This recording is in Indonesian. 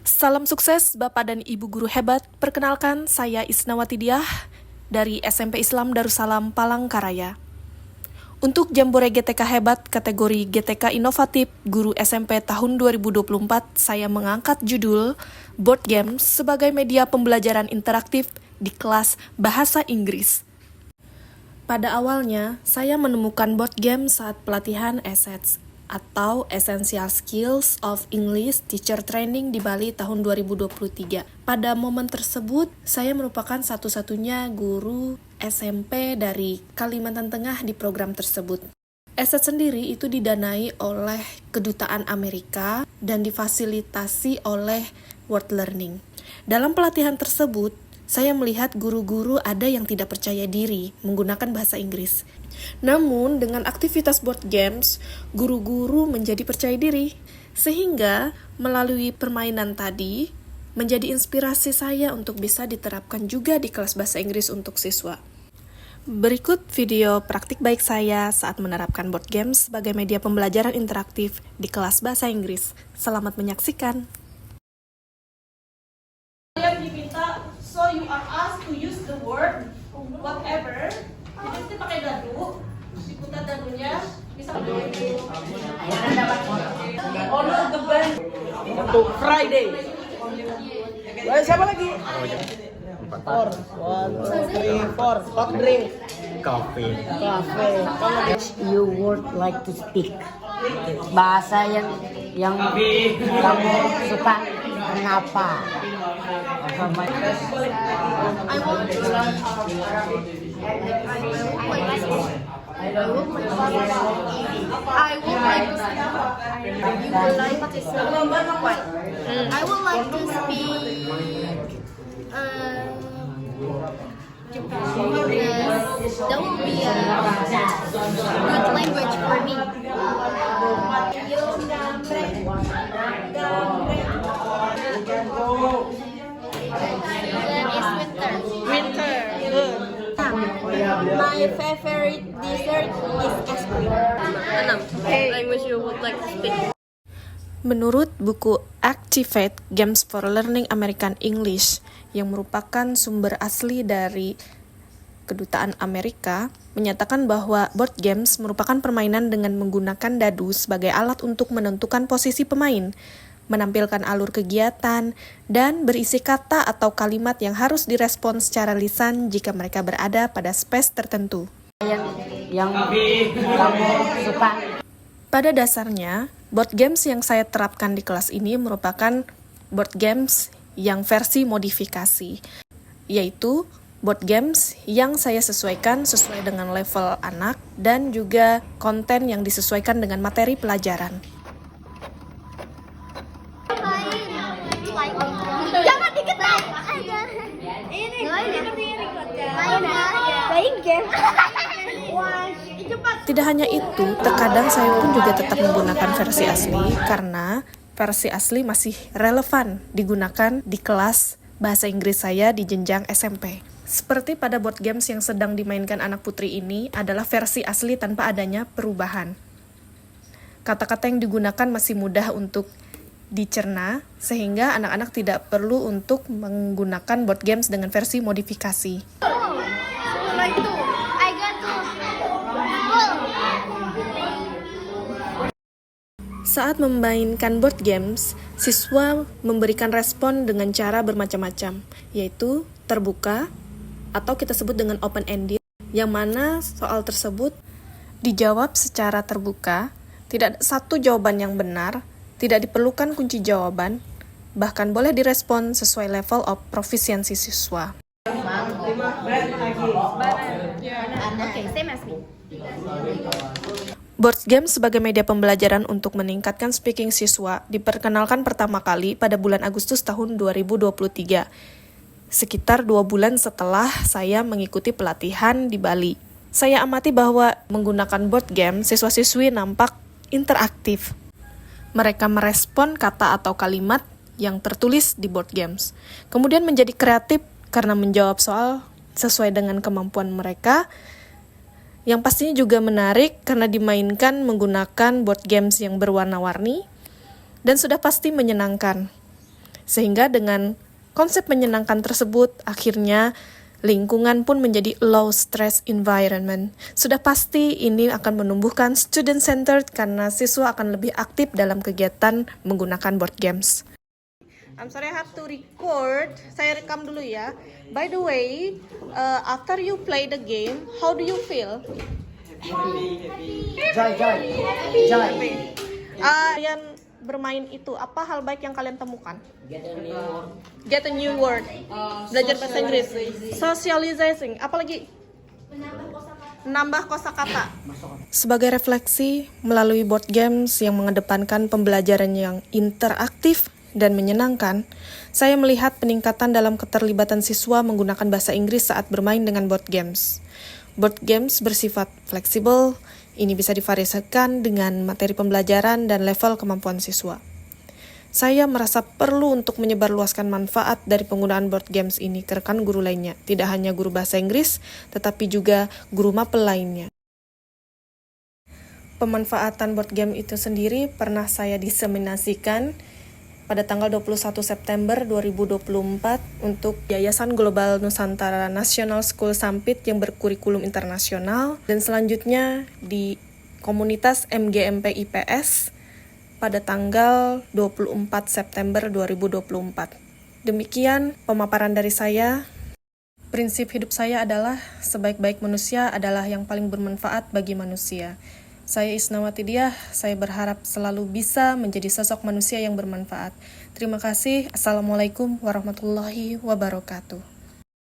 Salam sukses Bapak dan Ibu guru hebat. Perkenalkan, saya Isnawati Diah dari SMP Islam Darussalam Palangkaraya. Untuk Jambore GTK Hebat kategori GTK Inovatif Guru SMP tahun 2024, saya mengangkat judul Board Games sebagai media pembelajaran interaktif di kelas Bahasa Inggris. Pada awalnya, saya menemukan board game saat pelatihan ESSETS atau Essential Skills of English Teacher Training di Bali tahun 2023. Pada momen tersebut, saya merupakan satu-satunya guru SMP dari Kalimantan Tengah di program tersebut. ESSETS sendiri itu didanai oleh Kedutaan Amerika dan difasilitasi oleh World Learning. Dalam pelatihan tersebut, saya melihat guru-guru ada yang tidak percaya diri menggunakan bahasa Inggris. Namun, dengan aktivitas board games, guru-guru menjadi percaya diri. Sehingga, melalui permainan tadi, menjadi inspirasi saya untuk bisa diterapkan juga di kelas bahasa Inggris untuk siswa. Berikut video praktik baik saya saat menerapkan board games sebagai media pembelajaran interaktif di kelas bahasa Inggris. Selamat menyaksikan! Kalian diminta, so you are asked to use the word whatever. Jadi mesti pakai dadu, diputar dadunya, bisa honor the band untuk Friday. Siapa lagi? 4, 1, 2, 3, 4. Hot drink. Coffee. You would like to speak bahasa yang kamu suka, kenapa? I would like to speak Japanese. That will be a good language for me. Then is winter. Winter. Good. My favorite dessert is ice cream. Language you would like to speak. Menurut buku Activate Games for Learning American English yang merupakan sumber asli dari Kedutaan Amerika, menyatakan bahwa board games merupakan permainan dengan menggunakan dadu sebagai alat untuk menentukan posisi pemain, menampilkan alur kegiatan, dan berisi kata atau kalimat yang harus direspon secara lisan jika mereka berada pada space tertentu. Yang kamu suka. Pada dasarnya, board games yang saya terapkan di kelas ini merupakan board games yang versi modifikasi, yaitu board games yang saya sesuaikan sesuai dengan level anak dan juga konten yang disesuaikan dengan materi pelajaran. Jangan diketok. Ini main game. Tidak hanya itu, terkadang saya pun juga tetap menggunakan versi asli karena versi asli masih relevan digunakan di kelas bahasa Inggris saya di jenjang SMP. Seperti pada board games yang sedang dimainkan anak putri ini adalah versi asli tanpa adanya perubahan. Kata-kata yang digunakan masih mudah untuk dicerna, sehingga anak-anak tidak perlu untuk menggunakan board games dengan versi modifikasi. Like itu. I got to. Saat memainkan board games, siswa memberikan respon dengan cara bermacam-macam, yaitu terbuka, atau kita sebut dengan open-ended, yang mana soal tersebut dijawab secara terbuka, tidak ada satu jawaban yang benar, tidak diperlukan kunci jawaban, bahkan boleh direspon sesuai level of proficiency siswa. Okay, same as me. Board games sebagai media pembelajaran untuk meningkatkan speaking siswa diperkenalkan pertama kali pada bulan Agustus tahun 2023, sekitar 2 bulan setelah saya mengikuti pelatihan di Bali. Saya amati bahwa menggunakan board game, siswa-siswi nampak interaktif. Mereka merespon kata atau kalimat yang tertulis di board games. Kemudian menjadi kreatif karena menjawab soal sesuai dengan kemampuan mereka, yang pastinya juga menarik karena dimainkan menggunakan board games yang berwarna-warni dan sudah pasti menyenangkan. Sehingga dengan konsep menyenangkan tersebut, akhirnya lingkungan pun menjadi low stress environment. Sudah pasti ini akan menumbuhkan student centered karena siswa akan lebih aktif dalam kegiatan menggunakan board games. I'm sorry, I have to record. Saya rekam dulu ya. By the way, after you play the game, how do you feel? Joy. Kalian bermain itu, apa hal baik yang kalian temukan? Get a new word. Belajar bahasa Inggris. Socializing. Apalagi? Nambah kosakata. Sebagai refleksi, melalui board games yang mengedepankan pembelajaran yang interaktif dan menyenangkan, saya melihat peningkatan dalam keterlibatan siswa menggunakan bahasa Inggris saat bermain dengan board games. Board games bersifat fleksibel, ini bisa divariasikan dengan materi pembelajaran dan level kemampuan siswa. Saya merasa perlu untuk menyebarluaskan manfaat dari penggunaan board games ini ke rekan guru lainnya, tidak hanya guru bahasa Inggris, tetapi juga guru mapel lainnya. Pemanfaatan board game itu sendiri pernah saya diseminasikan pada tanggal 21 September 2024 untuk Yayasan Global Nusantara National School Sampit yang berkurikulum internasional, dan selanjutnya di komunitas MGMP IPS pada tanggal 24 September 2024. Demikian pemaparan dari saya. Prinsip hidup saya adalah sebaik-baik manusia adalah yang paling bermanfaat bagi manusia. Saya Isnawati Diah, saya berharap selalu bisa menjadi sosok manusia yang bermanfaat. Terima kasih. Assalamualaikum warahmatullahi wabarakatuh.